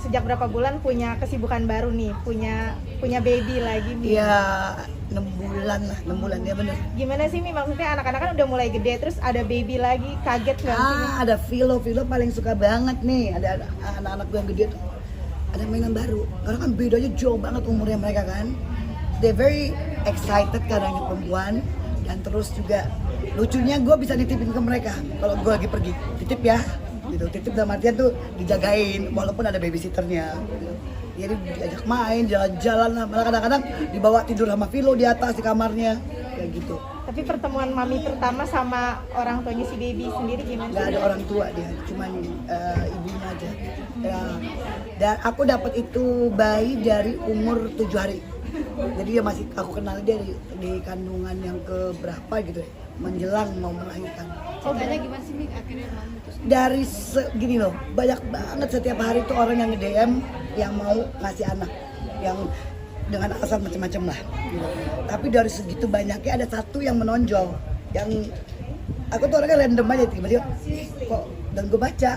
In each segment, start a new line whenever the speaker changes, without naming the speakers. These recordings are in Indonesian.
sejak berapa bulan punya kesibukan baru nih, punya baby lagi nih.
Iya, 6 bulan lah, 6 bulan ya bener.
Gimana sih Mi, maksudnya anak-anak kan udah mulai gede terus ada baby lagi, kaget nggak sih Mi?
Ada Vilo paling suka banget nih. Ada anak-anak gue yang gede tuh. Ada mainan baru. Karena kan bedanya jauh banget umurnya mereka kan. They very excited karena ini perempuan. Dan terus juga lucunya gue bisa nitipin ke mereka kalau gue lagi pergi. Titip ya. Gitu. Titip dalam artian tuh dijagain walaupun ada babysitternya. Gitu. Jadi diajak main, jalan-jalan lah. Malah kadang-kadang dibawa tidur sama Vilo di atas di kamarnya. Kayak gitu.
Tapi pertemuan mami pertama sama orang tuanya si baby sendiri gimana sih?
Gak ada orang tua dia, cuman ibunya aja. Ya, dan aku dapat itu bayi dari umur 7 hari. Jadi dia masih, aku kenal dia di kandungan yang keberapa gitu ya, menjelang mau melahirkan.
Ceritanya gimana sih Mik akhirnya mau mutus?
Dari gini loh, banyak banget setiap hari tuh orang yang nge-DM yang mau ngasih anak, yang dengan alasan macam-macam lah. Gitu. Tapi dari segitu banyaknya ada satu yang menonjol, yang aku tuh orangnya random aja tiba-tiba, kok dan gue baca,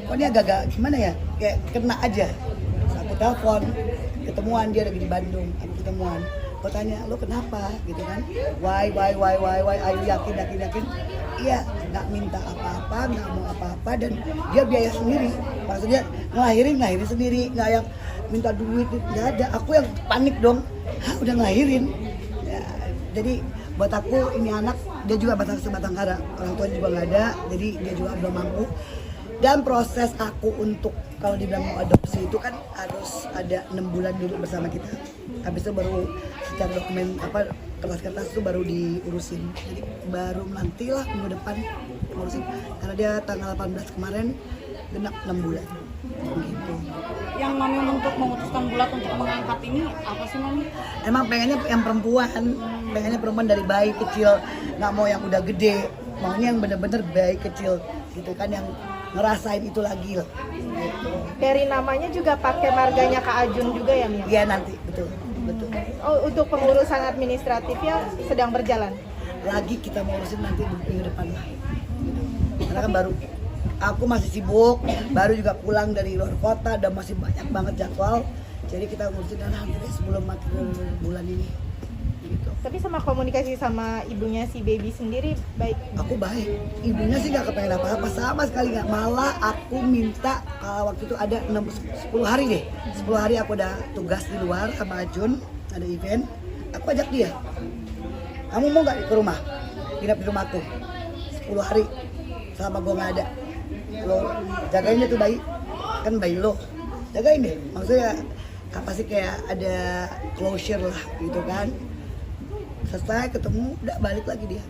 kok ini agak-agak gimana ya, kayak kena aja. Terus aku telepon, ketemuan dia lagi di Bandung, aku ketemuan. Aku tanya, lo kenapa? Gitu kan? Why? Ayo yakin? Iya, nggak minta apa-apa, nggak mau apa-apa, dan dia biaya sendiri. Maksudnya ngelahirin sendiri, nggak yang minta duit, nggak ada. Aku yang panik dong, udah ngelahirin. Ya, jadi buat aku ini anak, dia juga sebatang kara, orang tua juga nggak ada, jadi dia juga belum mampu. Dan proses aku untuk kalau dibilang mau adopsi itu kan harus ada 6 bulan dulu bersama kita. Habis itu baru secara dokumen kertas-kertas itu baru diurusin. Jadi baru nantilah minggu depan ngurusin. Karena dia tanggal 18 kemarin genap 6 bulan. Gitu.
Yang mami untuk memutuskan bulat untuk mengangkat ini apa sih mami?
Emang pengennya yang perempuan dari bayi kecil, nggak mau yang udah gede, maunya yang bener-bener bayi kecil gitu kan, yang ngerasain itu lagi loh. Gitu.
Dari namanya juga pakai marganya Kak Ajun juga ya Mi?
Iya nanti, betul.
Oh, untuk pengurusan administratifnya sedang berjalan?
Lagi kita mau urusin nanti minggu depan lah. Karena kan baru, aku masih sibuk, baru juga pulang dari luar kota, dan masih banyak banget jadwal. Jadi kita ngurusin nanti sebelum akhir bulan ini. Gitu.
Tapi sama komunikasi sama ibunya si baby sendiri baik?
Aku baik, ibunya sih gak kepengen apa-apa, sama sekali gak. Malah aku minta, kalau waktu itu ada 10 hari deh, 10 hari aku udah tugas di luar sama Ajun, ada event. Aku ajak dia, kamu mau gak ke rumah, nginep di rumahku 10 hari selama gue gak ada. Lo jagain dia tuh bayi, kan bayi lo, jagain deh. Maksudnya apa sih, kayak ada closure lah gitu kan. Selesai ketemu, udah balik lagi dia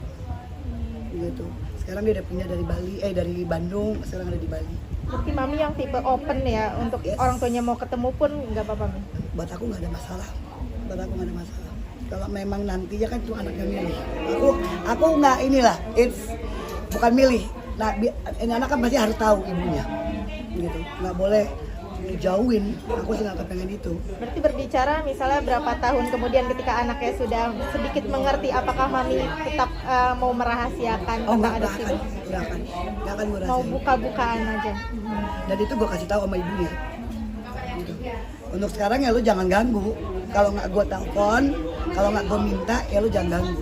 gitu. Sekarang dia udah pindah dari Bandung, sekarang ada di Bali.
Berarti mami yang tipe open ya, untuk
Yes.
orang tuanya mau ketemu pun nggak apa-apa Mi?
Buat aku nggak ada masalah, kalau memang nantinya kan itu anaknya milih. Aku nggak inilah, bukan milih. Nah, ini anak kan pasti harus tahu ibunya gitu, nggak boleh dijauhin. Aku sih nggak kepengen itu.
Berarti berbicara misalnya berapa tahun kemudian ketika anaknya sudah sedikit mengerti, apakah mami tetap mau merahasiakan tentang adopsi itu?
Nggak akan gue
Mau
rahasiain.
buka-bukaan aja?
Dan itu gue kasih tahu sama ibunya gitu. Untuk sekarang ya lu jangan ganggu, kalau nggak gue telepon, kalau nggak gue minta ya lu jangan ganggu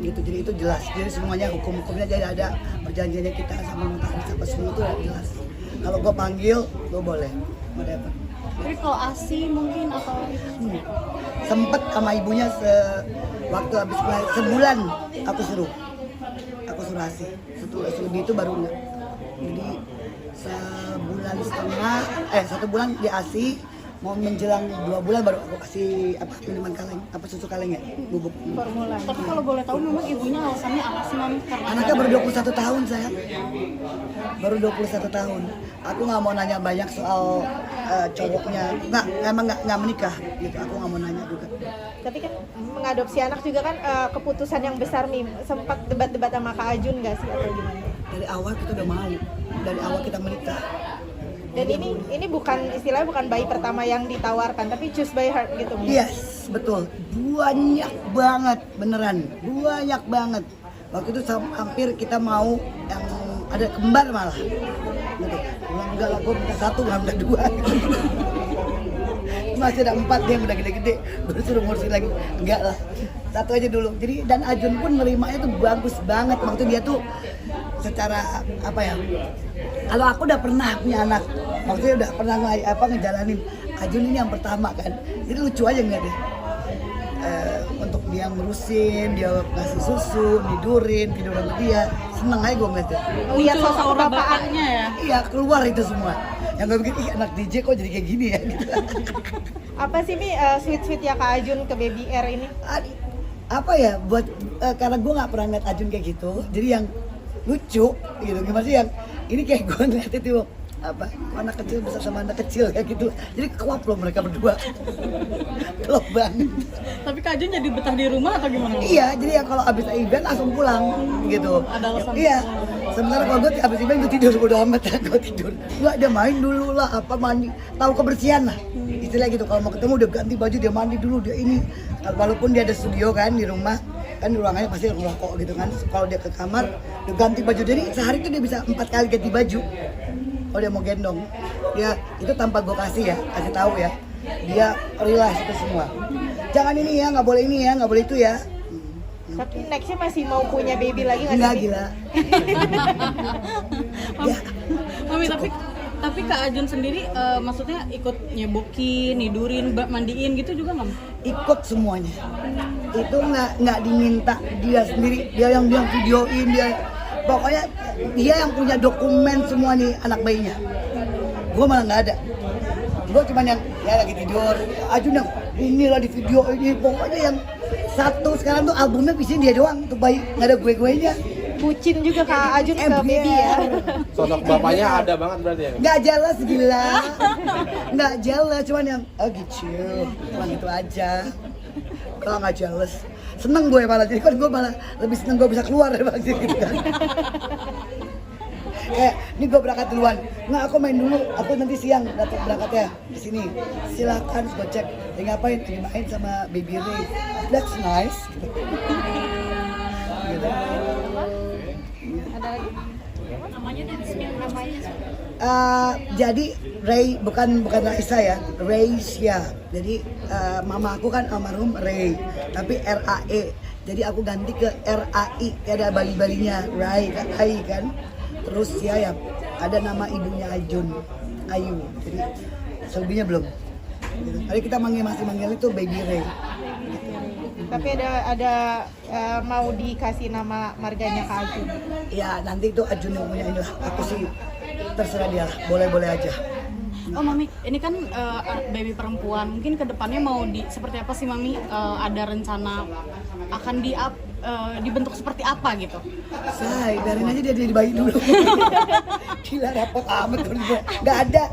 gitu. Jadi itu jelas, jadi semuanya hukum-hukumnya, jadi ada perjanjiannya kita sama notaris apa semua itu jelas. Kalau gue panggil, lo boleh, whatever.
Tapi kalau ASI mungkin atau
Sempet sama ibunya waktu habis sebulan aku suruh ASI. Selebih itu baru enggak. Jadi satu bulan di ASI, mau menjelang 2 bulan baru aku kasih minuman kaleng, susu kaleng ya, bubuk.
Formula.
tapi kalau boleh tahu memang ibunya alasannya apa sih mami? Karena
Anaknya baru 21 tahun sayang. Baru 21 tahun. Aku nggak mau nanya banyak soal cowoknya. Emang nggak menikah gitu. Aku nggak mau nanya juga.
Tapi kan mengadopsi anak juga kan keputusan yang besar Mi. Sempat debat-debat sama Kak Ajun nggak sih atau gimana?
Dari awal kita udah mau. Dari awal kita menikah.
Dan ini bukan istilahnya bukan bayi pertama yang ditawarkan, tapi choose by heart gitu.
Yes, betul. Banyak banget, beneran. Banyak banget. Waktu itu hampir kita mau yang ada kembar malah gitu. Enggak lah, gue minta 1 nggak minta 2 gitu. Masih ada 4 dia yang udah gede-gede, gue suruh ngurusin lagi. Enggak lah, 1 aja dulu. Jadi dan Ajun pun nerimanya tuh bagus banget. Maksudnya dia tuh secara apa ya, kalau aku udah pernah punya anak, maksudnya udah pernah ngejalanin. Ajun ini yang pertama kan, jadi lucu aja ngeliatnya. Untuk dia ngurusin, dia ngasih susu, tidur sama dia, seneng aja gue ngeliatnya.
Lihat
Muncul
sosok
aura
bapaknya.
bapaknya ya.
Iya, keluar itu semua. Yang gue bikin, ih anak DJ kok jadi kayak gini ya gitu.
Apa sih Mi sweet ya Kak Ajun ke Baby R ini?
Apa ya, buat karena gue nggak pernah ngeliat Ajun kayak gitu, jadi yang lucu gitu. Gimana sih yang ini kayak gue ngeliat itu apa, anak kecil besar sama anak kecil kayak gitu, jadi klop loh mereka berdua. Klop banget.
Tapi Kak Ajun jadi betah di rumah atau gimana?
Iya, jadi ya kalau abis event langsung pulang gitu.
Ada alasan.
Iya. Sementara kalau gue abis event gue tidur, udah amat ya gue tidur. Nggak, dia main dulu lah, apa mandi, tahu kebersihan lah. Istilah gitu, kalau mau ketemu dia ganti baju, dia mandi dulu, dia ini. Walaupun dia ada studio kan di rumah, kan di ruangannya pasti ngerokok gitu kan. Kalau dia ke kamar, dia ganti baju. Jadi sehari itu dia bisa 4 kali ganti baju. Kalau dia mau gendong, dia itu tanpa gue kasih tahu ya. Dia relax itu semua. Jangan ini ya, nggak boleh ini ya, nggak boleh itu ya.
Tapi nextnya masih mau punya baby lagi nggak
Enggak
sih? Mi?
gila.
Mami, tapi Kak Ajun sendiri maksudnya ikut nyebokin, nidurin, mandiin gitu juga nggak?
Ikut semuanya. Itu nggak diminta, dia sendiri, dia yang videoin, dia pokoknya dia yang punya dokumen semua nih anak bayinya. Gue malah nggak ada. Gue cuma yang ya lagi tidur, Ajun yang inilah di video ini, pokoknya yang satu sekarang tuh albumnya isinya dia doang tuh bayi, nggak ada gue-guenya.
Bucin juga Kak Ajun ke baby ya.
Sosok bapaknya ada banget berarti ya?
Nggak jelas gila, nggak jelas, cuman yang gitu, cuma gitu aja. Kalau nggak jelas, seneng gue malah, jadi kan gue malah lebih seneng gue bisa keluar daripada gitu kan. Kayak, ini gue berangkat duluan, nggak aku main dulu, aku nanti siang datang berangkatnya di sini. Silakan gue cek, dia ngapain? Dia main sama Baby Ray. That's nice. Gitu.
Ada lagi?
Jadi Ray bukan Raisa ya, Raisya. Jadi mama aku kan almarhum Ray, tapi RAE. Jadi aku ganti ke RAI, ada bali-balinya Ray kan. Terus ya ada nama ibunya Ajun, Ayu. Jadi selebihnya belum. Gitu. Tadi kita masih manggil itu Baby Ray.
Tapi ada mau dikasih nama marganya Kak Ajun.
Ya nanti itu Ajun yang punya inilah. Aku sih terserah dia lah, boleh-boleh aja.
Oh Mami, ini kan baby perempuan, mungkin kedepannya mau seperti apa sih Mami? Ada rencana akan dibentuk seperti apa gitu?
Say, biarin aja dia jadi bayi dulu. Gila repot amat tuh dia. Gak ada,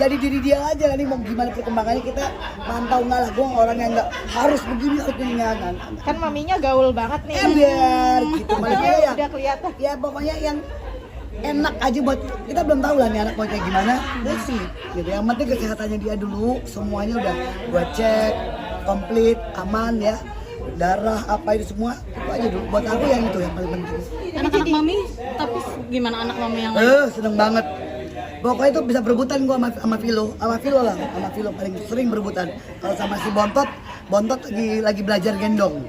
jadi diri dia aja. Nanti mau gimana perkembangannya kita pantau, nggak lah. Gue orang yang nggak harus begini harus kan.
Kan maminya gaul banget nih.
Biar gitu. Maksudnya
Dia
ya,
udah kelihatan.
ya pokoknya yang enak aja buat kita, belum tahu lah nih anak mau kayak gimana. Udah sih, gitu. Yang penting kesehatannya dia dulu, semuanya udah gua cek komplit, aman ya. Darah apa itu semua itu aja dulu. Buat aku yang itu yang paling penting.
Anak-anak Mami, tapi gimana anak Mami yang lain?
Seneng banget. Pokoknya itu bisa berebutan gua sama Philo paling sering berebutan. Kalau sama si Bontot lagi belajar gendong.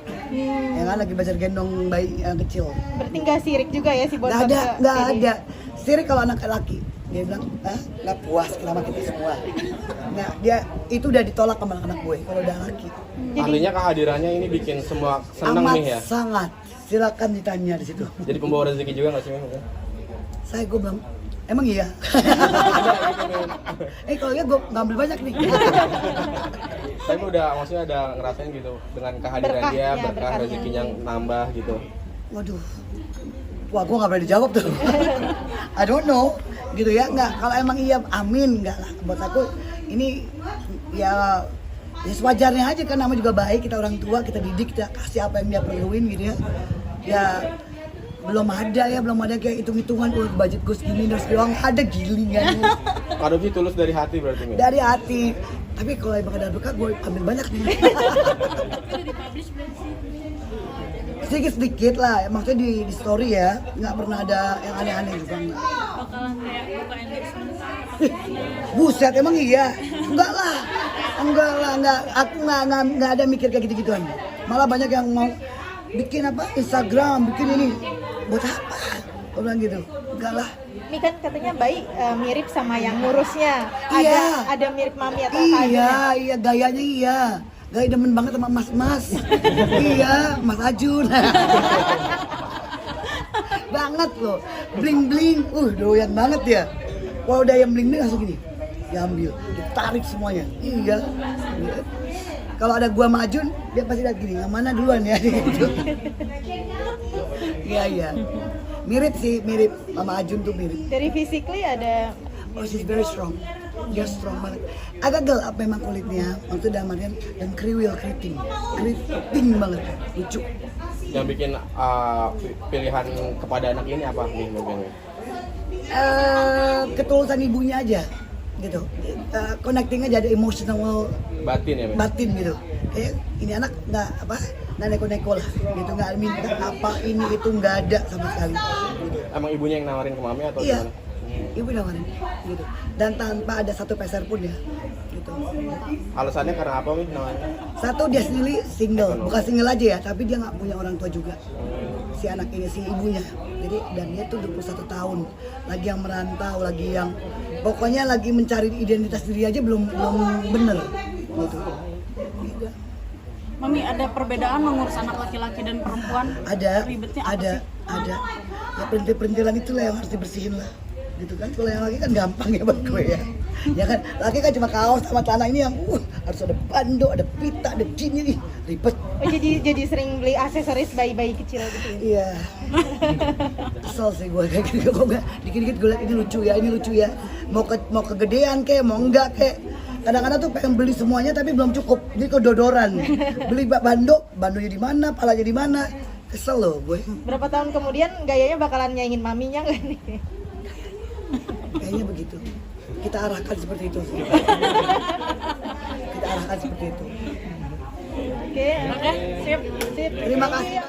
Ya kan lagi belajar gendong bayi yang kecil.
Berarti nggak sirik juga ya si Bontot?
Nggak ada. Sirik kalau anak laki. Dia bilang, nggak puas sama kita semua. Nah, dia itu udah ditolak sama anak gue kalau udah laki.
Artinya kehadirannya ini bikin semua seneng
Amat
nih ya?
sangat. Silakan ditanya di situ.
Jadi pembawa rezeki juga nggak sih Mi?
Gue bilang, emang iya? Kalau iya gue ngambil banyak nih.
Tapi maksudnya ada ngerasain gitu dengan kehadiran dia, berkah rezekinya nambah gitu.
Waduh, wah gue nggak berani jawab tuh. I don't know, gitu ya. Nggak, kalau emang iya, amin, nggak lah. Buat aku ini ya sewajarnya aja kan, nama juga baik, kita orang tua, kita didik, kita kasih apa yang dia perluin gitu ya. Ya belum ada kayak hitung-hitungan budget gue segini terus doang, ada gilingan.
Adopsi tulus dari hati berarti Mi?
Dari hati. Tapi kalau emang ada berkah gue ambil banyak nih. sedikit lah, maksudnya di story ya, nggak pernah ada yang aneh-aneh juga nggak.
Bakalan kayak buka engagement.
Buset, emang iya? Enggak lah, aku nggak ada mikir kayak gitu-gituan. Malah banyak yang mau bikin apa Instagram, bikin ini, buat apa? Aku bilang gitu, enggak lah.
Ini kan katanya Bayi mirip sama yang ngurusnya.
Iya.
Ada mirip Mami atau Kak Ajun ya?
Iya, gayanya iya. Gaya demen banget sama mas-mas. Iya, Mas Ajun. Banget loh, bling-bling. Doyan banget ya. Kalau udah yang bling-bling langsung gini, diambil, ditarik semuanya. Iya. Kalau ada gua sama Ajun, dia pasti lihat gini, yang mana duluan ya? Gitu. Iya. Mirip sih, mirip sama Ajun tuh mirip.
Dari physically ada
Oh, she's very strong. Dia strong banget. Agak gelap memang kulitnya, maksudnya dalam artian dan keriting banget, lucu.
Yang bikin pilihan kepada anak ini apa nih mungkin?
Ketulusan ibunya aja, gitu. Connecting aja, ada emotional
Batin ya, Bang?
batin gitu. Kayak ini anak nggak neko-neko lah, gitu, nggak minta apa ini itu, nggak ada sama sekali. Gitu.
Emang ibunya yang nawarin ke Mami atau
Iya,
gimana?
ibu nawarin, gitu. Dan tanpa ada satu peser pun ya, gitu.
Alasannya karena apa nih nawarin?
Satu, dia sendiri single, bukan single aja ya, tapi dia nggak punya orang tua juga. Si anak ini, si ibunya. Jadi dan dia tuh 21 tahun, lagi yang merantau, lagi yang pokoknya lagi mencari identitas diri aja belum bener, gitu.
Mami, ada perbedaan mengurus anak laki-laki dan perempuan?
Ada,
Ribetnya apa sih?
ada. Ya perintil-perintilan itulah yang harus dibersihin lah, gitu kan. Kalau yang laki kan gampang ya buat gue ya. Ya kan, laki kan cuma kaos sama celana, ini yang harus ada bando, ada pita, ada gini nih, ribet.
Oh, jadi sering beli aksesoris bayi-bayi kecil gitu.
Iya. Kesel sih gue kayak gitu. Kok nggak dikit-dikit gue liat ini lucu ya. Mau kegedean kayak, mau enggak kayak. Kadang-kadang tuh pengen beli semuanya tapi belum cukup. Jadi kedodoran. Beli bandonya di mana, palanya di mana. Kesel loh gue.
Berapa tahun kemudian gayanya bakalan nyaingin maminya nggak nih?
Kayaknya begitu. Kita arahkan seperti itu.
Oke.
Oke, sip.
Sip.
Terima kasih.